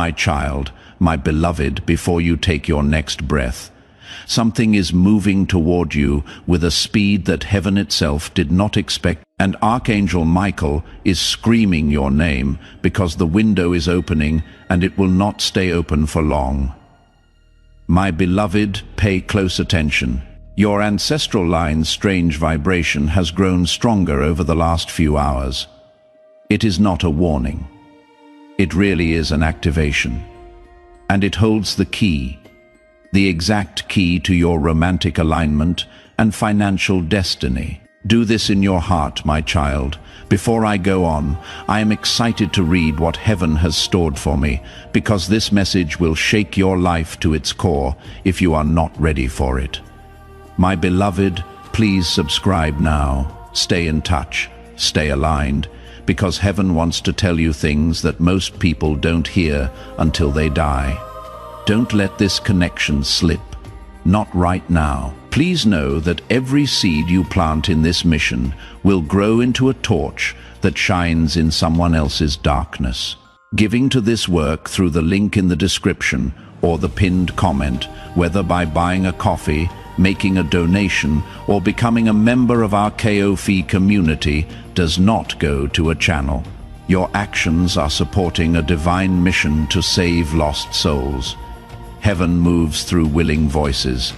My child, my beloved, before you take your next breath. Something is moving toward you with a speed that heaven itself did not expect, and Archangel Michael is screaming your name because the window is opening and it will not stay open for long. My beloved, pay close attention. Your ancestral line's strange vibration has grown stronger over the last few hours. It is not a warning. It really is an activation. And it holds the key, the exact key to your romantic alignment and financial destiny. Do this in your heart, my child. Before I go on, I am excited to read what heaven has stored for me, because this message will shake your life to its core if you are not ready for it. My beloved, please subscribe now. Stay in touch, stay aligned, because heaven wants to tell you things that most people don't hear until they die. Don't let this connection slip. Not right now. Please know that every seed you plant in this mission will grow into a torch that shines in someone else's darkness. Giving to this work through the link in the description or the pinned comment, whether by buying a coffee, making a donation, or becoming a member of our KOFI community, does not go to a channel. Your actions are supporting a divine mission to save lost souls. Heaven moves through willing voices,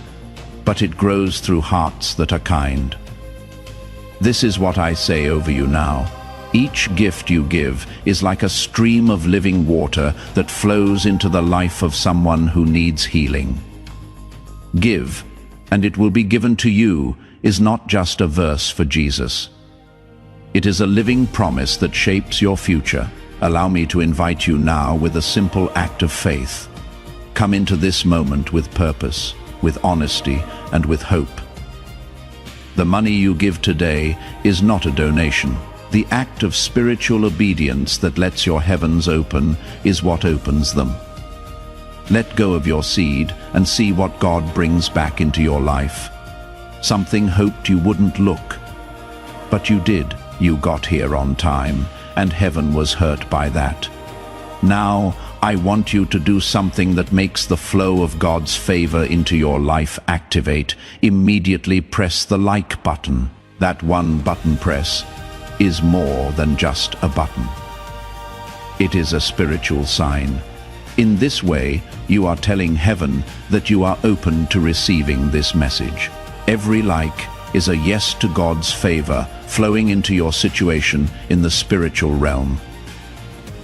but it grows through hearts that are kind. This is what I say over you now. Each gift you give is like a stream of living water that flows into the life of someone who needs healing. Give, and it will be given to you, is not just a verse for Jesus. It is a living promise that shapes your future. Allow me to invite you now with a simple act of faith. Come into this moment with purpose, with honesty, and with hope. The money you give today is not a donation. The act of spiritual obedience that lets your heavens open is what opens them. Let go of your seed and see what God brings back into your life. Something hoped you wouldn't look, but you did. You got here on time, and heaven was hurt by that. Now, I want you to do something that makes the flow of God's favor into your life activate. Immediately press the like button. That one button press is more than just a button. It is a spiritual sign. In this way, you are telling heaven that you are open to receiving this message. Every like is a yes to God's favor flowing into your situation in the spiritual realm.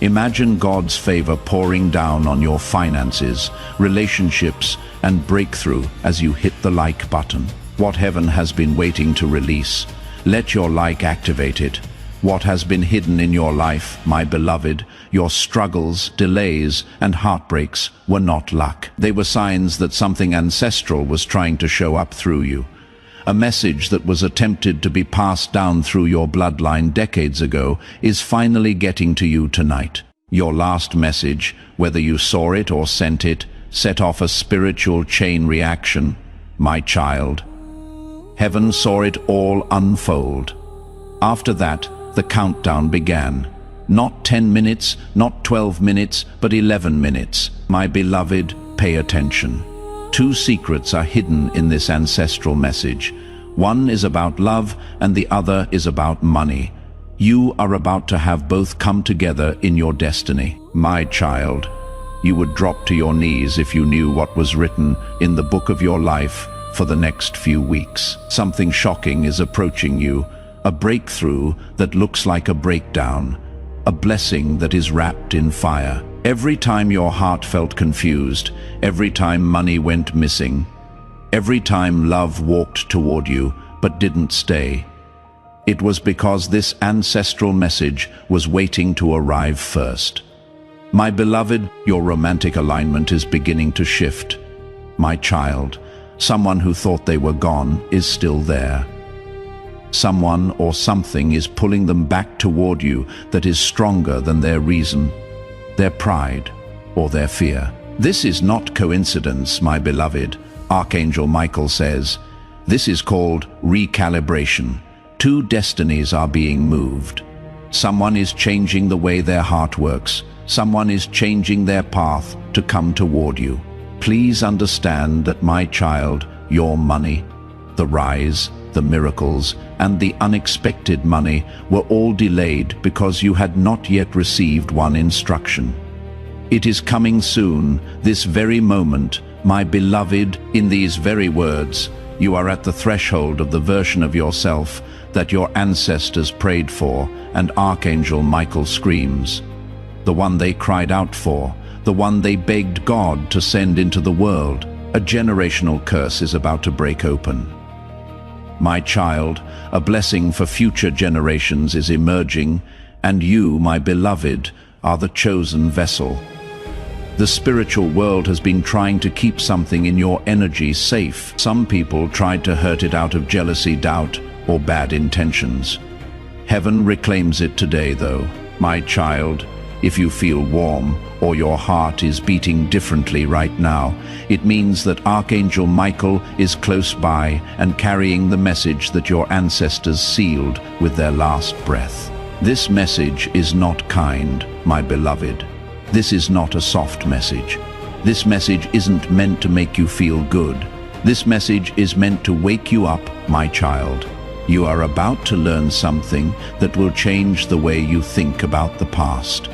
Imagine God's favor pouring down on your finances, relationships, and breakthrough as you hit the like button. What heaven has been waiting to release, let your like activate it. What has been hidden in your life, my beloved, your struggles, delays, and heartbreaks were not luck. They were signs that something ancestral was trying to show up through you. A message that was attempted to be passed down through your bloodline decades ago is finally getting to you tonight. Your last message, whether you saw it or sent it, set off a spiritual chain reaction. My child, heaven saw it all unfold. After that, the countdown began. Not 10 minutes, not 12 minutes, but 11 minutes. My beloved, pay attention. Two secrets are hidden in this ancestral message. One is about love and the other is about money. You are about to have both come together in your destiny. My child, you would drop to your knees if you knew what was written in the book of your life for the next few weeks. Something shocking is approaching you, a breakthrough that looks like a breakdown, a blessing that is wrapped in fire. Every time your heart felt confused, every time money went missing, every time love walked toward you but didn't stay, it was because this ancestral message was waiting to arrive first. My beloved, your romantic alignment is beginning to shift. My child, someone who thought they were gone is still there. Someone or something is pulling them back toward you that is stronger than their reason, their pride, or their fear. This is not coincidence, my beloved. Archangel Michael says, this is called recalibration. Two destinies are being moved. Someone is changing the way their heart works, Someone is changing their path to come toward you. Please understand that, my child, your money, the rise, the miracles, and the unexpected money were all delayed because you had not yet received one instruction. It is coming soon, this very moment, my beloved. In these very words, you are at the threshold of the version of yourself that your ancestors prayed for and Archangel Michael screams. The one they cried out for, the one they begged God to send into the world. A generational curse is about to break open. My child, a blessing for future generations is emerging, and you, my beloved, are the chosen vessel. The spiritual world has been trying to keep something in your energy safe. Some people tried to hurt it out of jealousy, doubt, or bad intentions. Heaven reclaims it today, though. My child, if you feel warm or your heart is beating differently right now, it means that Archangel Michael is close by and carrying the message that your ancestors sealed with their last breath. This message is not kind, my beloved. This is not a soft message. This message isn't meant to make you feel good. This message is meant to wake you up, my child. You are about to learn something that will change the way you think about the past.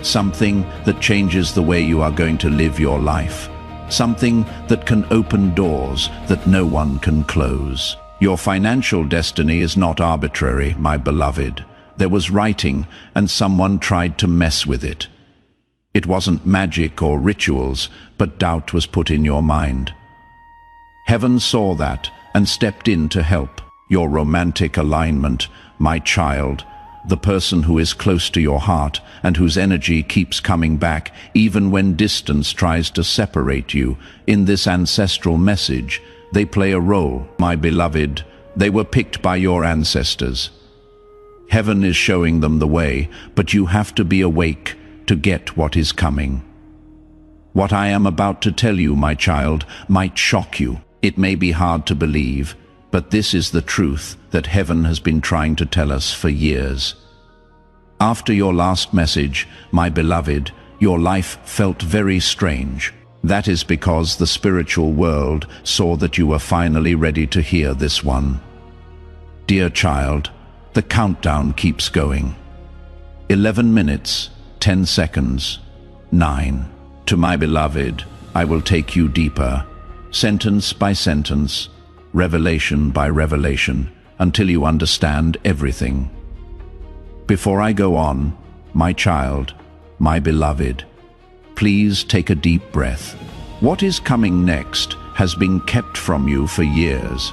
Something that changes the way you are going to live your life. Something that can open doors that no one can close. Your financial destiny is not arbitrary, my beloved. There was writing, and someone tried to mess with it. It wasn't magic or rituals, but doubt was put in your mind. Heaven saw that and stepped in to help. Your romantic alignment, my child, the person who is close to your heart and whose energy keeps coming back even when distance tries to separate you. In this ancestral message, they play a role, my beloved. They were picked by your ancestors. Heaven is showing them the way, but you have to be awake to get what is coming. What I am about to tell you, my child, might shock you. It may be hard to believe, but this is the truth that heaven has been trying to tell us for years. After your last message, my beloved, your life felt very strange. That is because the spiritual world saw that you were finally ready to hear this one. Dear child, the countdown keeps going. 11 minutes, 10 seconds, 9. To my beloved, I will take you deeper, sentence by sentence, revelation by revelation, until you understand everything. Before I go on, my child, my beloved, please take a deep breath. What is coming next has been kept from you for years.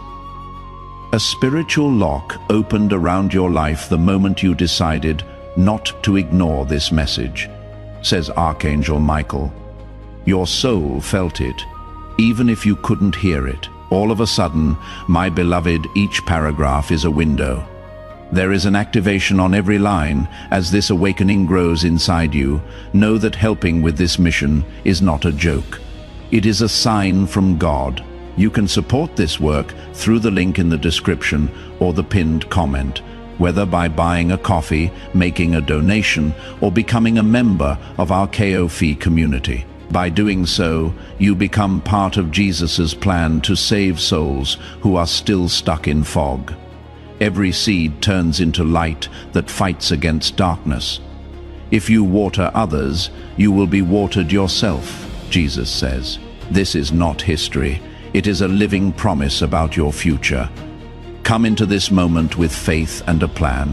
A spiritual lock opened around your life the moment you decided not to ignore this message, says Archangel Michael. Your soul felt it, even if you couldn't hear it. All of a sudden, my beloved, each paragraph is a window. There is an activation on every line. As this awakening grows inside you, know that helping with this mission is not a joke. It is a sign from God. You can support this work through the link in the description or the pinned comment, whether by buying a coffee, making a donation, or becoming a member of our KOF community. By doing so, you become part of Jesus's plan to save souls who are still stuck in fog. Every seed turns into light that fights against darkness. If you water others, you will be watered yourself, Jesus says. This is not history. It is a living promise about your future. Come into this moment with faith and a plan.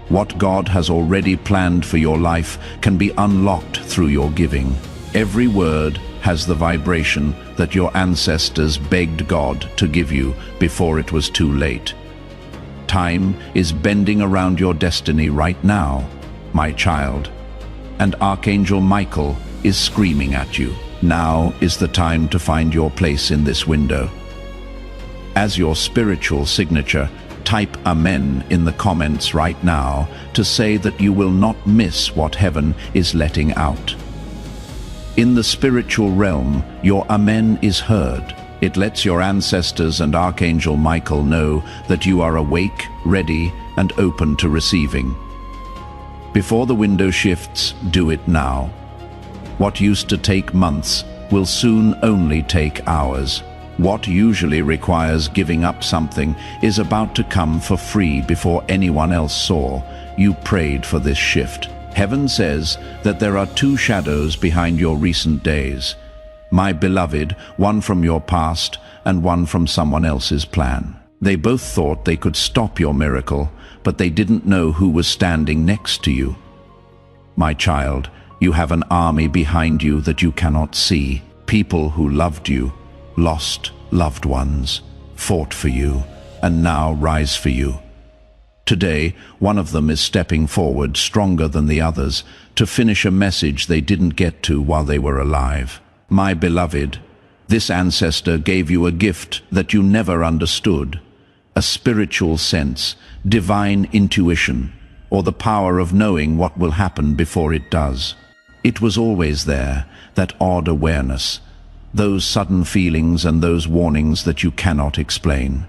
What God has already planned for your life can be unlocked through your giving. Every word has the vibration that your ancestors begged God to give you before it was too late. Time is bending around your destiny right now, my child, and Archangel Michael is screaming at you. Now is the time to find your place in this window. As your spiritual signature, type Amen in the comments right now to say that you will not miss what heaven is letting out. In the spiritual realm, your Amen is heard. It lets your ancestors and Archangel Michael know that you are awake, ready, and open to receiving. Before the window shifts, do it now. What used to take months will soon only take hours. What usually requires giving up something is about to come for free before anyone else saw. You prayed for this shift. Heaven says that there are two shadows behind your recent days. My beloved, one from your past and one from someone else's plan. They both thought they could stop your miracle, but they didn't know who was standing next to you. My child, you have an army behind you that you cannot see. People who loved you, lost loved ones, fought for you, and now rise for you. Today, one of them is stepping forward stronger than the others to finish a message they didn't get to while they were alive. My beloved, this ancestor gave you a gift that you never understood, a spiritual sense, divine intuition, or the power of knowing what will happen before it does. It was always there, that odd awareness, those sudden feelings and those warnings that you cannot explain.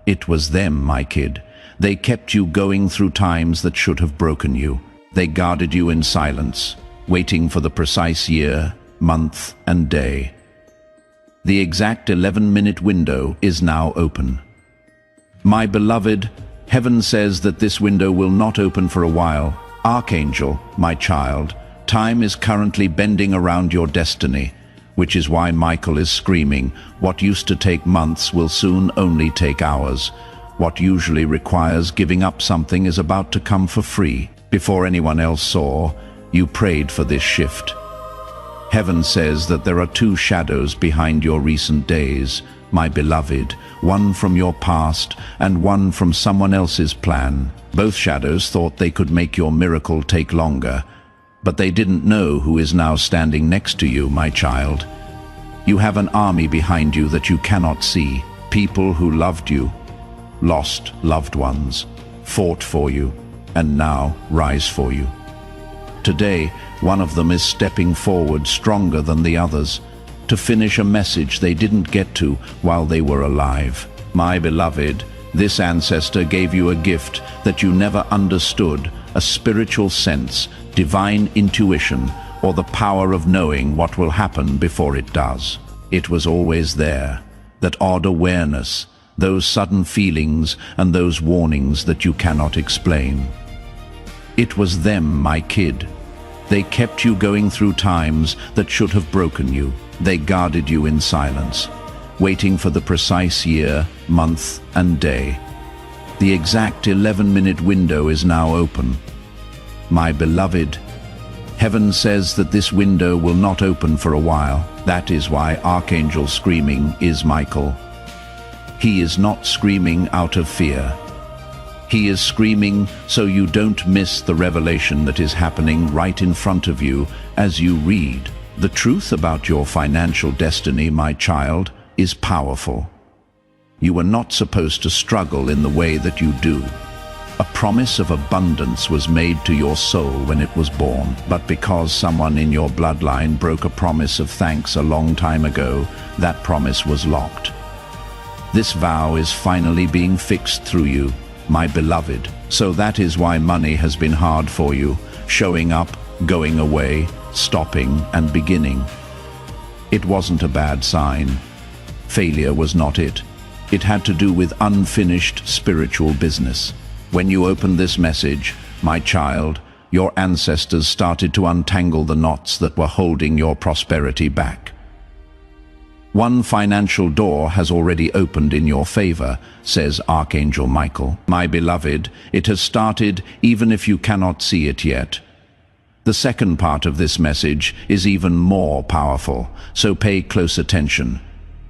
It was them, my kid. They kept you going through times that should have broken you. They guarded you in silence, waiting for the precise year, month, and day. The exact 11-minute window is now open. My beloved, heaven says that this window will not open for a while. Archangel, my child, time is currently bending around your destiny, which is why Michael is screaming, what used to take months will soon only take hours. What usually requires giving up something is about to come for free. Before anyone else saw, you prayed for this shift. Heaven says that there are two shadows behind your recent days, my beloved, one from your past and one from someone else's plan. Both shadows thought they could make your miracle take longer, but they didn't know who is now standing next to you, my child. You have an army behind you that you cannot see, people who loved you, lost loved ones, fought for you, and now rise for you. Today, one of them is stepping forward stronger than the others to finish a message they didn't get to while they were alive. My beloved, this ancestor gave you a gift that you never understood, a spiritual sense, divine intuition, or the power of knowing what will happen before it does. It was always there, that odd awareness, those sudden feelings and those warnings that you cannot explain. It was them, my kid. They kept you going through times that should have broken you. They guarded you in silence, waiting for the precise year, month, and day. The exact 11-minute window is now open. My beloved, heaven says that this window will not open for a while. That is why Archangel screaming is Michael. He is not screaming out of fear. He is screaming so you don't miss the revelation that is happening right in front of you as you read. The truth about your financial destiny, my child, is powerful. You were not supposed to struggle in the way that you do. A promise of abundance was made to your soul when it was born, but because someone in your bloodline broke a promise of thanks a long time ago, that promise was locked. This vow is finally being fixed through you, my beloved. So that is why money has been hard for you, showing up, going away, stopping and beginning. It wasn't a bad sign. Failure was not it. It had to do with unfinished spiritual business. When you opened this message, my child, your ancestors started to untangle the knots that were holding your prosperity back. One financial door has already opened in your favor, says Archangel Michael. My beloved, it has started even if you cannot see it yet. The second part of this message is even more powerful, so pay close attention.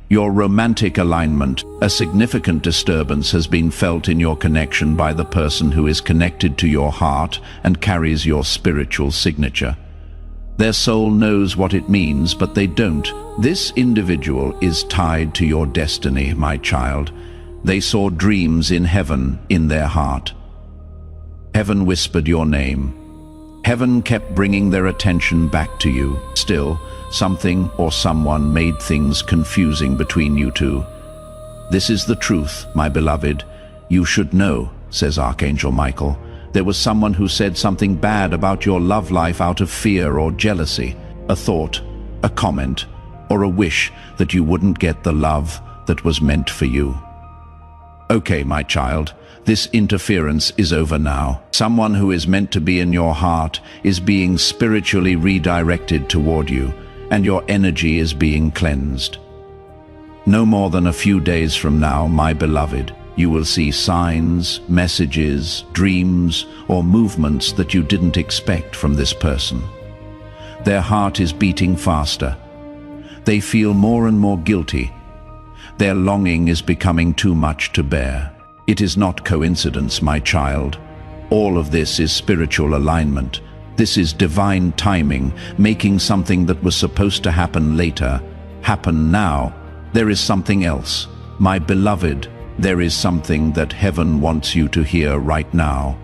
Your romantic alignment, a significant disturbance has been felt in your connection by the person who is connected to your heart and carries your spiritual signature. Their soul knows what it means, but they don't. This individual is tied to your destiny, my child. They saw dreams in heaven in their heart. Heaven whispered your name. Heaven kept bringing their attention back to you. Still, something or someone made things confusing between you two. This is the truth, my beloved. You should know, says Archangel Michael. There was someone who said something bad about your love life out of fear or jealousy, a thought, a comment, or a wish that you wouldn't get the love that was meant for you. Okay, my child, this interference is over now. Someone who is meant to be in your heart is being spiritually redirected toward you, and your energy is being cleansed. No more than a few days from now, my beloved, you will see signs, messages, dreams, or movements that you didn't expect from this person. Their heart is beating faster. They feel more and more guilty. Their longing is becoming too much to bear. It is not coincidence, my child. All of this is spiritual alignment. This is divine timing, making something that was supposed to happen later happen now. There is something else. My beloved, there is something that heaven wants you to hear right now.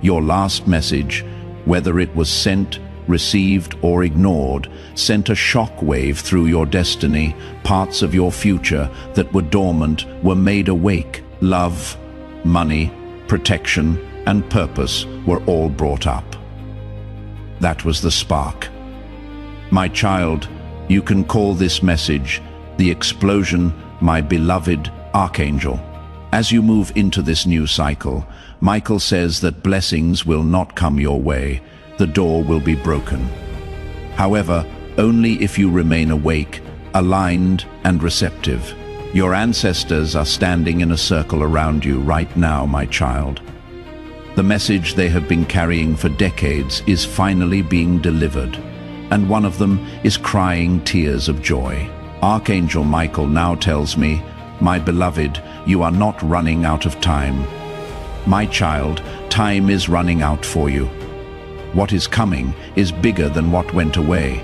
Your last message, whether it was sent, received, or ignored, sent a shock wave through your destiny. Parts of your future that were dormant were made awake. Love, money, protection, and purpose were all brought up. That was the spark. My child, you can call this message the explosion, my beloved Archangel. As you move into this new cycle, Michael says that blessings will not come your way. The door will be broken. However, only if you remain awake, aligned, and receptive. Your ancestors are standing in a circle around you right now, my child. The message they have been carrying for decades is finally being delivered, and one of them is crying tears of joy. Archangel Michael now tells me, my beloved, you are not running out of time. My child, time is running out for you. What is coming is bigger than what went away.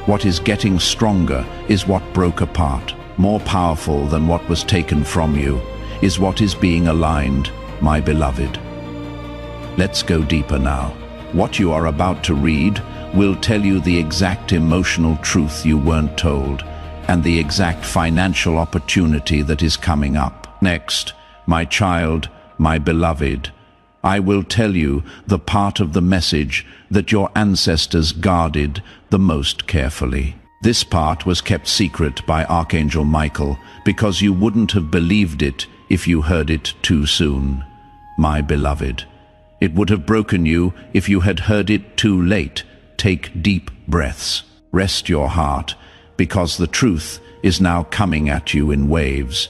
What is getting stronger is what broke apart. More powerful than what was taken from you is what is being aligned, my beloved. Let's go deeper now. What you are about to read will tell you the exact emotional truth you weren't told, and the exact financial opportunity that is coming up. Next, my child, my beloved, I will tell you the part of the message that your ancestors guarded the most carefully. This part was kept secret by Archangel Michael because you wouldn't have believed it if you heard it too soon. My beloved, it would have broken you if you had heard it too late. Take deep breaths. Rest your heart, because the truth is now coming at you in waves.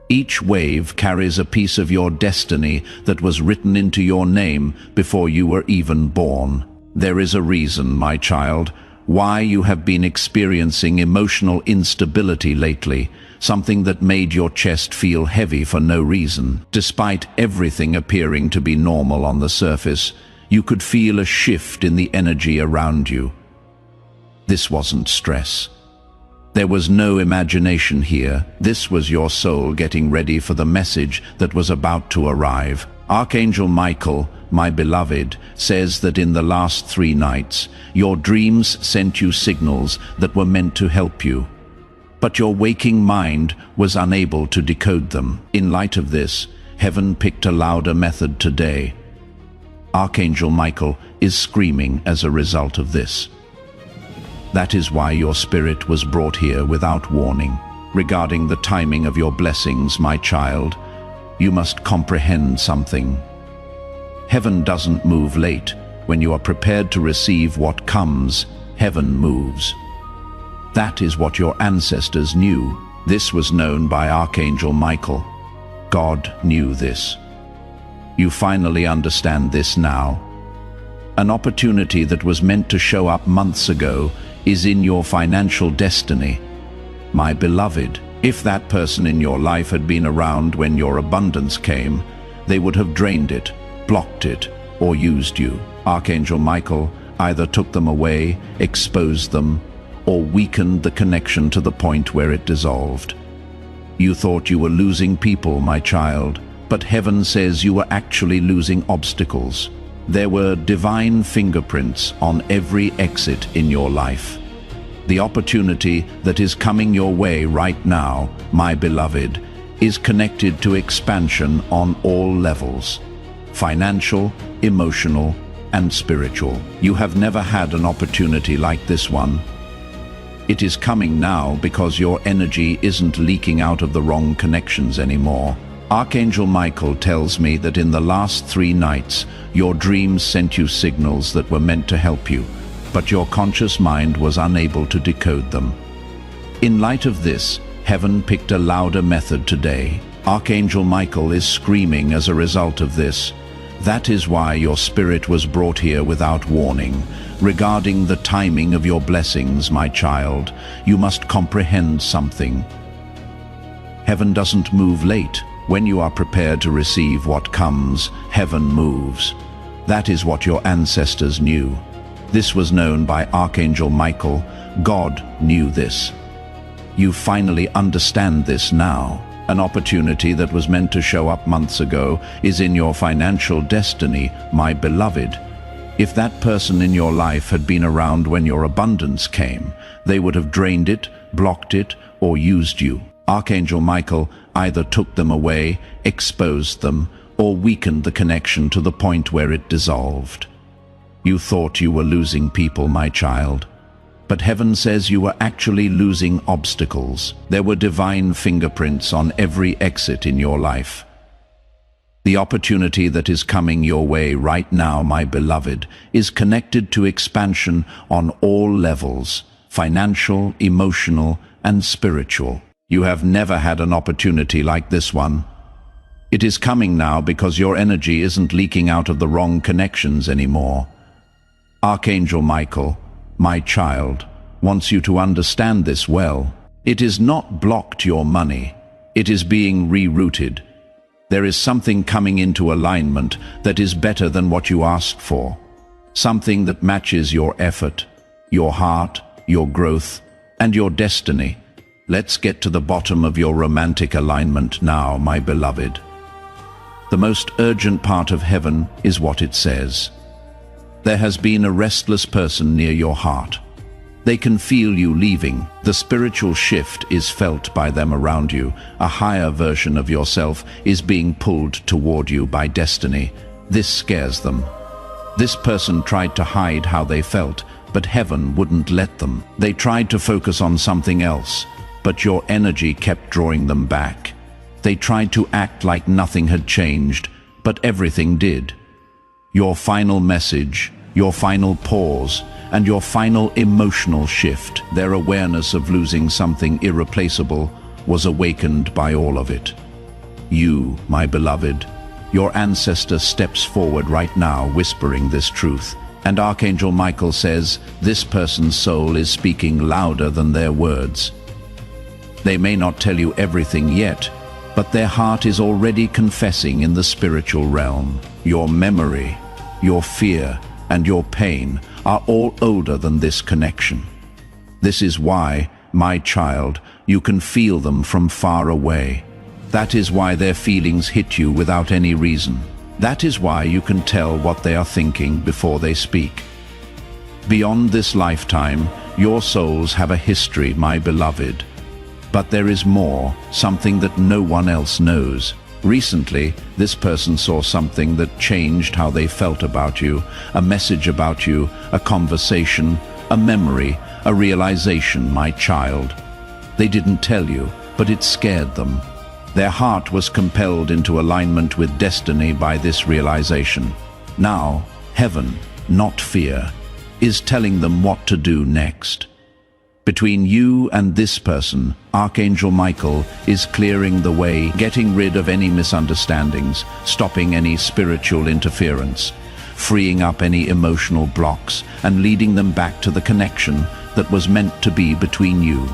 Each wave carries a piece of your destiny that was written into your name before you were even born. There is a reason, my child, why you have been experiencing emotional instability lately, something that made your chest feel heavy for no reason. Despite everything appearing to be normal on the surface, you could feel a shift in the energy around you. This wasn't stress. There was no imagination here. This was your soul getting ready for the message that was about to arrive. Archangel Michael, my beloved, says that in the last 3 nights, your dreams sent you signals that were meant to help you. But your waking mind was unable to decode them. In light of this, heaven picked a louder method today. Archangel Michael is screaming as a result of this. That is why your spirit was brought here without warning. Regarding the timing of your blessings, my child, you must comprehend something. Heaven doesn't move late. When you are prepared to receive what comes, heaven moves. That is what your ancestors knew. This was known by Archangel Michael. God knew this. You finally understand this now. An opportunity that was meant to show up months ago is in your financial destiny. My beloved, if that person in your life had been around when your abundance came, they would have drained it, blocked it, or used you. Archangel Michael either took them away, exposed them, or weakened the connection to the point where it dissolved. You thought you were losing people, my child, but heaven says you were actually losing obstacles. There were divine fingerprints on every exit in your life. The opportunity that is coming your way right now, my beloved, is connected to expansion on all levels. financial, emotional, and spiritual. You have never had an opportunity like this one. It is coming now because your energy isn't leaking out of the wrong connections anymore. Archangel Michael tells me that in the last 3 nights, your dreams sent you signals that were meant to help you, but your conscious mind was unable to decode them. In light of this, heaven picked a louder method today. Archangel Michael is screaming as a result of this. That is why your spirit was brought here without warning. Regarding the timing of your blessings, my child, you must comprehend something. Heaven doesn't move late. When you are prepared to receive what comes, heaven moves. That is what your ancestors knew. This was known by Archangel Michael. God knew this. You finally understand this now. An opportunity that was meant to show up months ago is in your financial destiny, my beloved. If that person in your life had been around when your abundance came, they would have drained it, blocked it, or used you. Archangel Michael either took them away, exposed them, or weakened the connection to the point where it dissolved. You thought you were losing people, my child. But heaven says you were actually losing obstacles. There were divine fingerprints on every exit in your life. The opportunity that is coming your way right now, my beloved, is connected to expansion on all levels, financial, emotional, and spiritual. You have never had an opportunity like this one. It is coming now because your energy isn't leaking out of the wrong connections anymore. Archangel Michael, my child, wants you to understand this well. It is not blocked your money. It is being rerouted. There is something coming into alignment that is better than what you asked for. Something that matches your effort, your heart, your growth, and your destiny. Let's get to the bottom of your romantic alignment now, my beloved. The most urgent part of heaven is what it says. There has been a restless person near your heart. They can feel you leaving. The spiritual shift is felt by them around you. A higher version of yourself is being pulled toward you by destiny. This scares them. This person tried to hide how they felt, but heaven wouldn't let them. They tried to focus on something else, but your energy kept drawing them back. They tried to act like nothing had changed, but everything did. Your final message, your final pause, and your final emotional shift, their awareness of losing something irreplaceable, was awakened by all of it. You, my beloved, your ancestor steps forward right now whispering this truth. And Archangel Michael says, this person's soul is speaking louder than their words. They may not tell you everything yet, but their heart is already confessing in the spiritual realm. Your memory, your fear, and your pain are all older than this connection. This is why, my child, you can feel them from far away. That is why their feelings hit you without any reason. That is why you can tell what they are thinking before they speak. Beyond this lifetime, your souls have a history, my beloved. But there is more, something that no one else knows. Recently, this person saw something that changed how they felt about you, a message about you, a conversation, a memory, a realization, my child. They didn't tell you, but it scared them. Their heart was compelled into alignment with destiny by this realization. Now, heaven, not fear, is telling them what to do next. Between you and this person, Archangel Michael is clearing the way, getting rid of any misunderstandings, stopping any spiritual interference, freeing up any emotional blocks, and leading them back to the connection that was meant to be between you.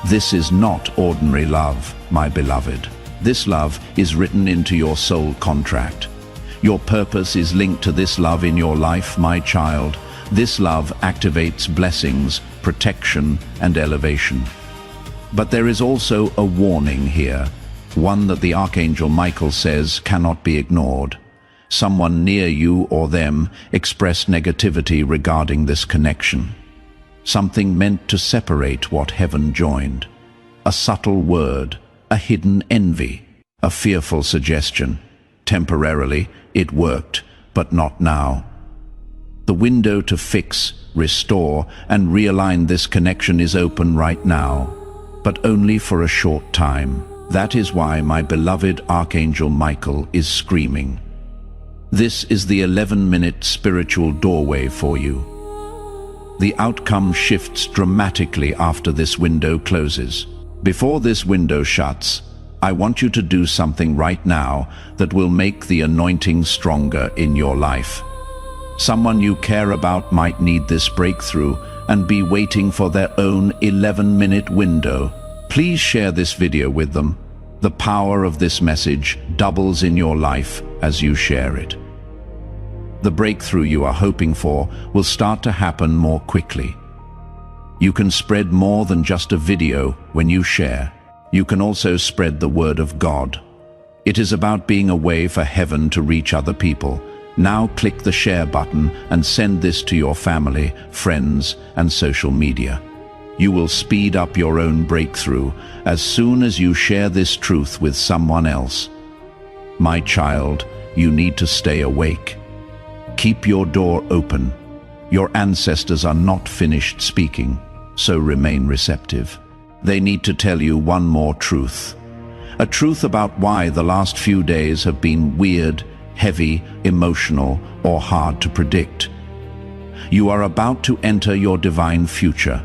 This is not ordinary love, my beloved. This love is written into your soul contract. Your purpose is linked to this love in your life, my child. This love activates blessings, protection, and elevation. But there is also a warning here, one that the Archangel Michael says cannot be ignored. Someone near you or them expressed negativity regarding this connection. Something meant to separate what heaven joined. A subtle word, a hidden envy, a fearful suggestion, temporarily, it worked, but not now. The window to fix, restore, and realign this connection is open right now, but only for a short time. That is why my beloved Archangel Michael is screaming. This is the 11-minute spiritual doorway for you. The outcome shifts dramatically after this window closes. Before this window shuts, I want you to do something right now that will make the anointing stronger in your life. Someone you care about might need this breakthrough and be waiting for their own 11-minute window. Please share this video with them. The power of this message doubles in your life as you share it. The breakthrough you are hoping for will start to happen more quickly. You can spread more than just a video when you share. You can also spread the word of God. It is about being a way for heaven to reach other people. Now click the share button and send this to your family, friends, and social media. You will speed up your own breakthrough as soon as you share this truth with someone else. My child, you need to stay awake. Keep your door open. Your ancestors are not finished speaking, so remain receptive. They need to tell you one more truth. A truth about why the last few days have been weird, heavy, emotional, or hard to predict. You are about to enter your divine future.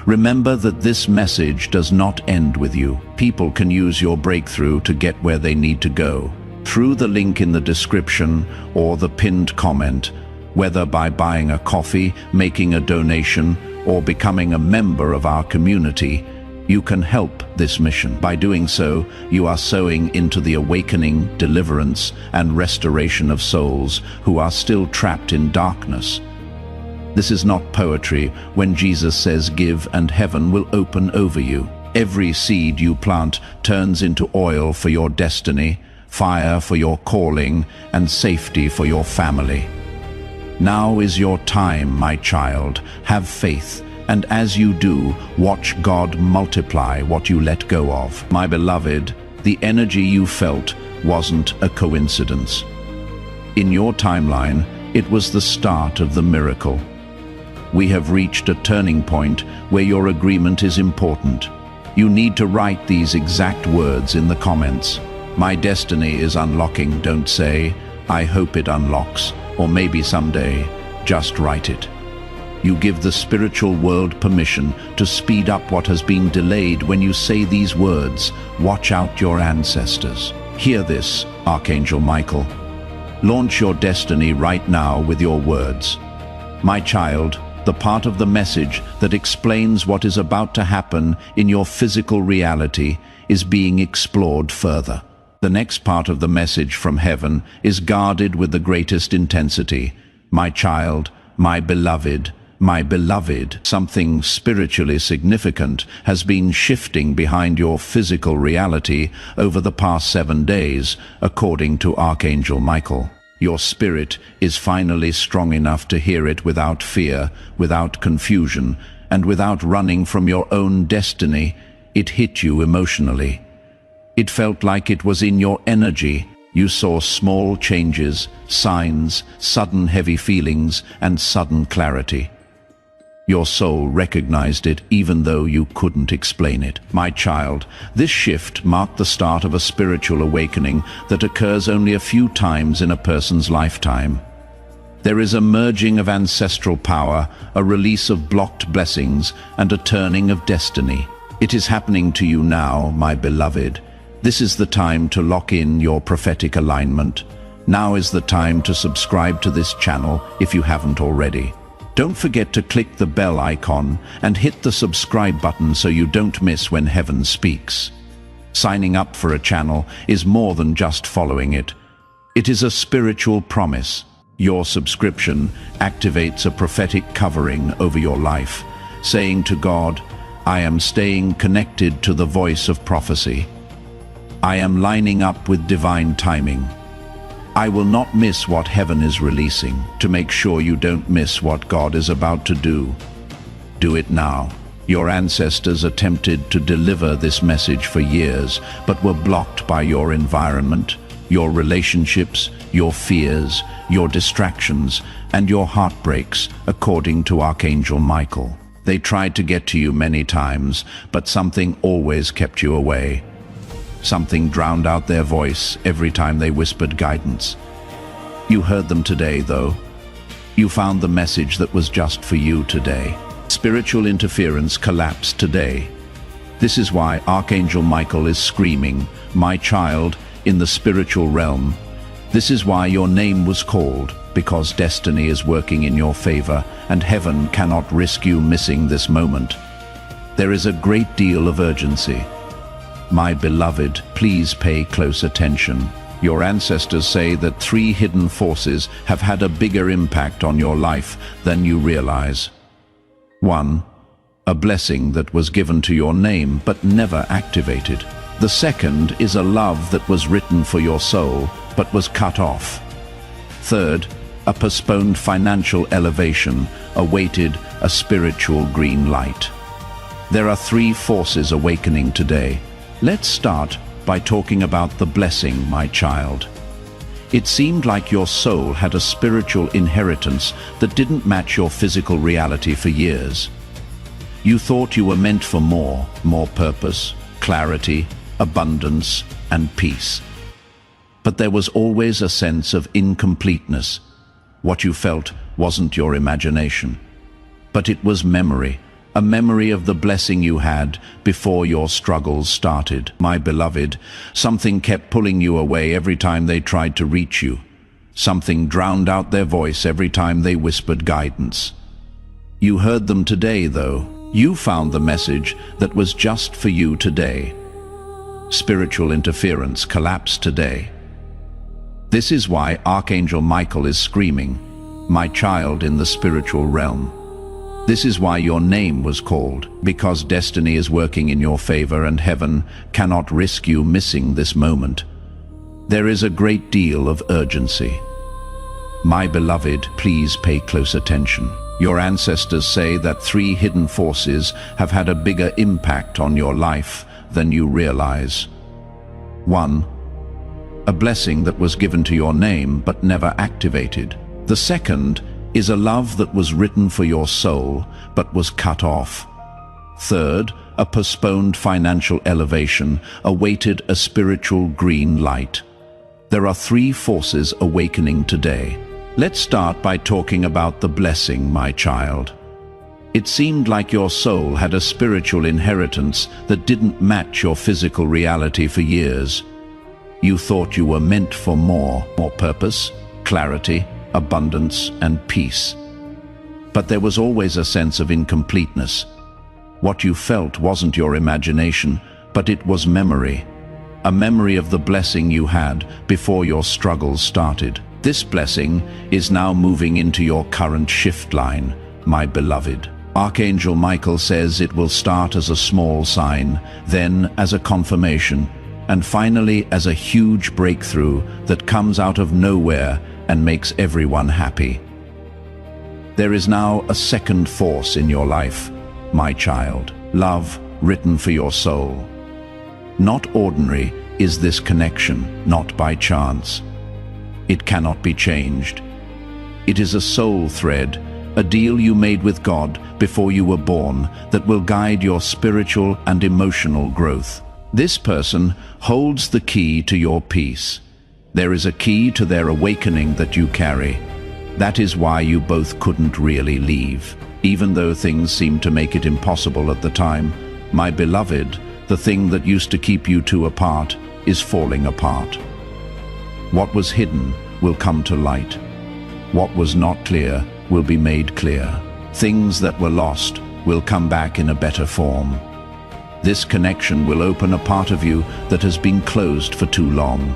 Remember that this message does not end with you. People can use your breakthrough to get where they need to go. Through the link in the description or the pinned comment, whether by buying a coffee, making a donation, or becoming a member of our community, you can help this mission. By doing so, you are sowing into the awakening, deliverance, and restoration of souls who are still trapped in darkness. This is not poetry when Jesus says give and heaven will open over you. Every seed you plant turns into oil for your destiny, fire for your calling, and safety for your family. Now is your time, my child. Have faith, and as you do, watch God multiply what you let go of. My beloved, the energy you felt wasn't a coincidence. In your timeline, it was the start of the miracle. We have reached a turning point where your agreement is important. You need to write these exact words in the comments. My destiny is unlocking. Don't say, I hope it unlocks, or maybe someday. Just write it. You give the spiritual world permission to speed up what has been delayed when you say these words. Watch out your ancestors. Hear this, Archangel Michael. Launch your destiny right now with your words. My child, the part of the message that explains what is about to happen in your physical reality is being explored further. The next part of the message from heaven is guarded with the greatest intensity. My child, my beloved, something spiritually significant has been shifting behind your physical reality over the past 7 days, according to Archangel Michael. Your spirit is finally strong enough to hear it without fear, without confusion, and without running from your own destiny. It hit you emotionally. It felt like it was in your energy. You saw small changes, signs, sudden heavy feelings, and sudden clarity. Your soul recognized it even though you couldn't explain it. My child, this shift marked the start of a spiritual awakening that occurs only a few times in a person's lifetime. There is a merging of ancestral power, a release of blocked blessings, and a turning of destiny. It is happening to you now, my beloved. This is the time to lock in your prophetic alignment. Now is the time to subscribe to this channel if you haven't already. Don't forget to click the bell icon and hit the subscribe button so you don't miss when heaven speaks. Signing up for a channel is more than just following it. It is a spiritual promise. Your subscription activates a prophetic covering over your life, saying to God, I am staying connected to the voice of prophecy. I am lining up with divine timing. I will not miss what heaven is releasing. To make sure you don't miss what God is about to do, do it now. Your ancestors attempted to deliver this message for years, but were blocked by your environment, your relationships, your fears, your distractions, and your heartbreaks, according to Archangel Michael. They tried to get to you many times, but something always kept you away. Something drowned out their voice every time they whispered guidance. You heard them today, though. You found the message that was just for you today. Spiritual interference collapsed today. This is why Archangel Michael is screaming, "My child," in the spiritual realm. This is why your name was called, because destiny is working in your favor, and heaven cannot risk you missing this moment. There is a great deal of urgency. My beloved, please pay close attention. Your ancestors say that 3 hidden forces have had a bigger impact on your life than you realize. 1. A blessing that was given to your name but never activated. The second is a love that was written for your soul but was cut off. Third, a postponed financial elevation awaited a spiritual green light. There are 3 forces awakening today. Let's start by talking about the blessing, my child. It seemed like your soul had a spiritual inheritance that didn't match your physical reality for years. You thought you were meant for more purpose, clarity, abundance, and peace. But there was always a sense of incompleteness. What you felt wasn't your imagination, but it was memory. A memory of the blessing you had before your struggles started. My beloved, something kept pulling you away every time they tried to reach you. Something drowned out their voice every time they whispered guidance. You heard them today, though. You found the message that was just for you today. Spiritual interference collapsed today. This is why Archangel Michael is screaming, "My child," in the spiritual realm. This is why your name was called, because destiny is working in your favor and heaven cannot risk you missing this moment. There is a great deal of urgency. My beloved, please pay close attention. Your ancestors say that 3 hidden forces have had a bigger impact on your life than you realize. 1. A blessing that was given to your name but never activated. The second is a love that was written for your soul but was cut off. Third, a postponed financial elevation awaited a spiritual green light. There are 3 forces awakening today. Let's start by talking about the blessing, my child. It seemed like your soul had a spiritual inheritance that didn't match your physical reality for years. You thought you were meant for more purpose, clarity, abundance, and peace. But there was always a sense of incompleteness. What you felt wasn't your imagination, but it was memory. A memory of the blessing you had before your struggles started. This blessing is now moving into your current shift line, my beloved. Archangel Michael says it will start as a small sign, then as a confirmation, and finally as a huge breakthrough that comes out of nowhere and makes everyone happy. There is now a second force in your life, my child. Love written for your soul. Not ordinary is this connection, not by chance. It cannot be changed. It is a soul thread, a deal you made with God before you were born that will guide your spiritual and emotional growth. This person holds the key to your peace. There is a key to their awakening that you carry. That is why you both couldn't really leave. Even though things seemed to make it impossible at the time, my beloved, the thing that used to keep you two apart is falling apart. What was hidden will come to light. What was not clear will be made clear. Things that were lost will come back in a better form. This connection will open a part of you that has been closed for too long.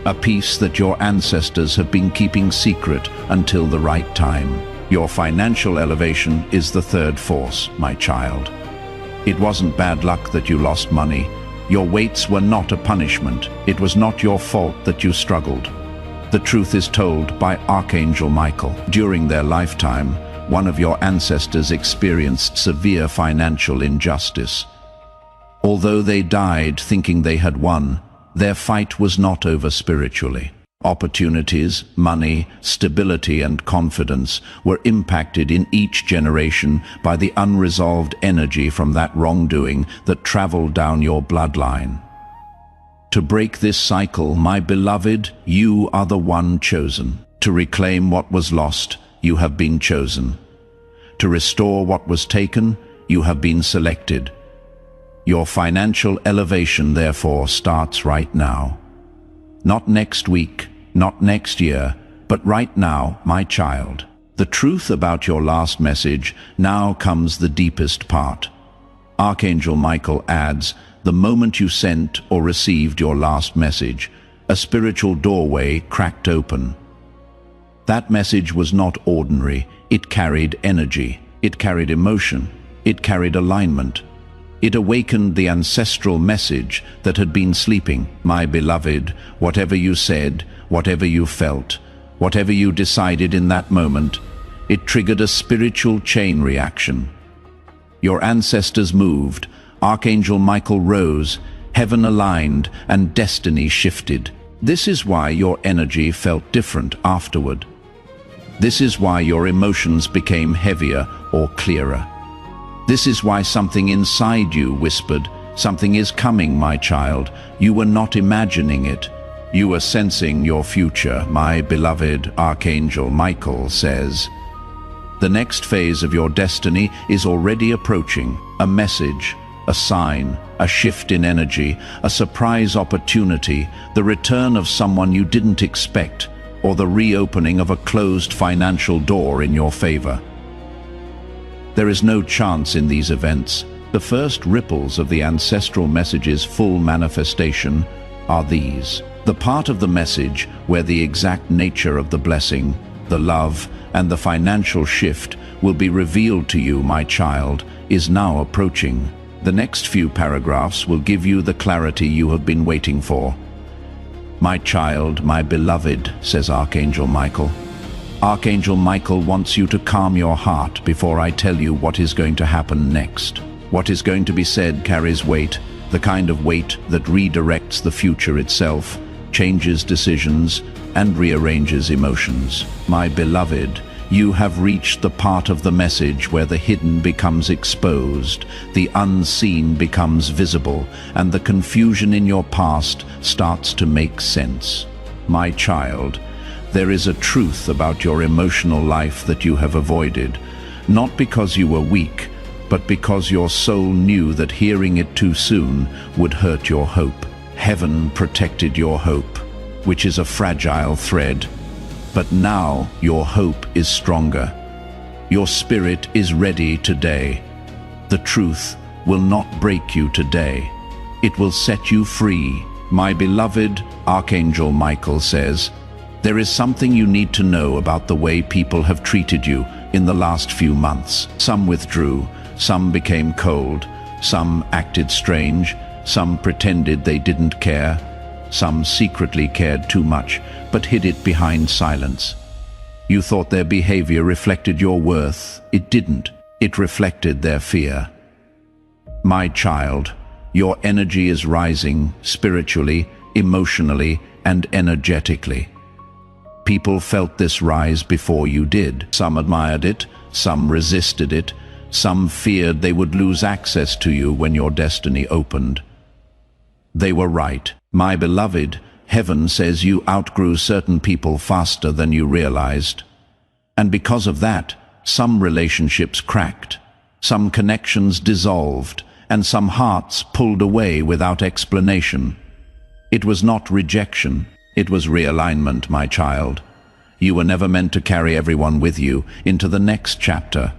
A piece that your ancestors have been keeping secret until the right time. Your financial elevation is the third force, my child. It wasn't bad luck that you lost money. Your weights were not a punishment. It was not your fault that you struggled. The truth is told by Archangel Michael. During their lifetime, one of your ancestors experienced severe financial injustice. Although they died thinking they had won, Their fight was not over spiritually. Opportunities, money, stability and confidence were impacted in each generation by the unresolved energy from that wrongdoing that traveled down your bloodline. To break this cycle, my beloved, you are the one chosen. To reclaim what was lost, you have been chosen. To restore what was taken, you have been selected. Your financial elevation, therefore, starts right now. Not next week, not next year, but right now, my child. The truth about your last message, now comes the deepest part. Archangel Michael adds, the moment you sent or received your last message, a spiritual doorway cracked open. That message was not ordinary. It carried energy. It carried emotion. It carried alignment. It awakened the ancestral message that had been sleeping. My beloved, whatever you said, whatever you felt, whatever you decided in that moment, it triggered a spiritual chain reaction. Your ancestors moved, Archangel Michael rose, heaven aligned, and destiny shifted. This is why your energy felt different afterward. This is why your emotions became heavier or clearer. This is why something inside you whispered, something is coming, my child. You were not imagining it. You were sensing your future, my beloved. Archangel Michael says. The next phase of your destiny is already approaching. A message, a sign, a shift in energy, a surprise opportunity, the return of someone you didn't expect, or the reopening of a closed financial door in your favor. There is no chance in these events. The first ripples of the ancestral message's full manifestation are these. The part of the message where the exact nature of the blessing, the love, and the financial shift will be revealed to you, my child, is now approaching. The next few paragraphs will give you the clarity you have been waiting for. My child, my beloved, says Archangel Michael. Archangel Michael wants you to calm your heart before I tell you what is going to happen next. What is going to be said carries weight, the kind of weight that redirects the future itself, changes decisions, and rearranges emotions. My beloved, you have reached the part of the message where the hidden becomes exposed, the unseen becomes visible, and the confusion in your past starts to make sense. My child, there is a truth about your emotional life that you have avoided, not because you were weak, but because your soul knew that hearing it too soon would hurt your hope. Heaven protected your hope, which is a fragile thread. But now your hope is stronger. Your spirit is ready today. The truth will not break you today. It will set you free. My beloved, Archangel Michael says, there is something you need to know about the way people have treated you in the last few months. Some withdrew, some became cold, some acted strange, some pretended they didn't care, some secretly cared too much, but hid it behind silence. You thought their behavior reflected your worth. It didn't. It reflected their fear. My child, your energy is rising spiritually, emotionally, and energetically. People felt this rise before you did. Some admired it, some resisted it, some feared they would lose access to you when your destiny opened. They were right. My beloved, heaven says you outgrew certain people faster than you realized. And because of that, some relationships cracked, some connections dissolved, and some hearts pulled away without explanation. It was not rejection, it was realignment, my child. You were never meant to carry everyone with you into the next chapter.